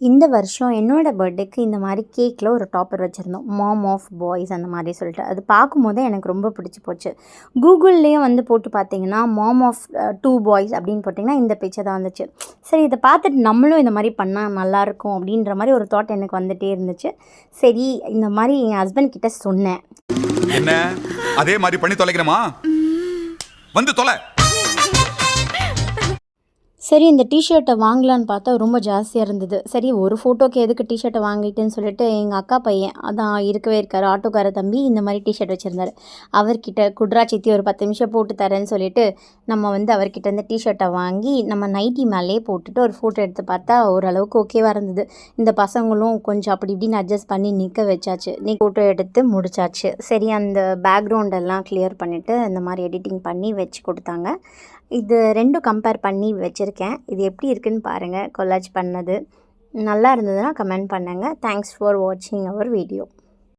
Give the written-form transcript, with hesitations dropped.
இந்த வருஷம் என்னோட பர்த்டேக்கு இந்த மாதிரி கேக்கில் ஒரு டாப்பர் வச்சுருந்தோம். மாம் ஆஃப் பாய்ஸ் அந்த மாதிரி சொல்லிட்டு. அது பார்க்கும்போது எனக்கு ரொம்ப பிடிச்சி போச்சு. கூகுள்லேயும் வந்து போட்டு பார்த்தீங்கன்னா, மாம் ஆஃப் 2 பாய்ஸ் அப்படின்னு போட்டிங்கன்னா இந்த பிக்சர் தான் வந்துச்சு. சரி, இதை பார்த்துட்டு நம்மளும் இந்த மாதிரி பண்ணால் நல்லாயிருக்கும் அப்படின்ற மாதிரி ஒரு தாட் எனக்கு வந்துகிட்டே இருந்துச்சு. சரி, இந்த மாதிரி என் ஹஸ்பண்ட் கிட்ட சொன்னேன். என்ன அதே மாதிரி பண்ணி தொலைக்கிறமா? வந்து தொலை. சரி, இந்த டிஷர்ட்டை வாங்கலான்னு பார்த்தா ரொம்ப ஜாஸ்தியாக இருந்தது. சரி, ஒரு ஃபோட்டோக்கு எதுக்கு டிஷர்ட்டை வாங்கிட்டுன்னு சொல்லிட்டு எங்கள் அக்கா பையன் அதான் இருக்கவே இருக்கார், ஆட்டோக்கார தம்பி, இந்த மாதிரி டிஷர்ட் வச்சுருந்தார். அவர்கிட்ட குட்ரா சித்தி ஒரு 10 நிமிஷம் போட்டு தரேன்னு சொல்லிட்டு நம்ம வந்து அவர்கிட்ட இந்த டிஷர்ட்டை வாங்கி நம்ம நைட்டி மேலே போட்டுட்டு ஒரு ஃபோட்டோ எடுத்து பார்த்தா ஓரளவுக்கு ஓகேவாக இருந்தது. இந்த பசங்களும் கொஞ்சம் அப்படி இப்படின்னு அட்ஜஸ்ட் பண்ணி நிற்க வச்சாச்சு. ஃபோட்டோ எடுத்து முடிச்சாச்சு. சரி, அந்த பேக்ரவுண்டெல்லாம் கிளியர் பண்ணிவிட்டு இந்த மாதிரி எடிட்டிங் பண்ணி வச்சு கொடுத்தாங்க. இது 2ம் கம்பேர் பண்ணி வச்சுருக்கேன். இது எப்படி இருக்குன்னு பாருங்கள். கொலாஜ் பண்ணது நல்லா இருந்ததுன்னா கமெண்ட் பண்ணுங்கள். தேங்க்ஸ் ஃபார் வாட்சிங் அவர் வீடியோ.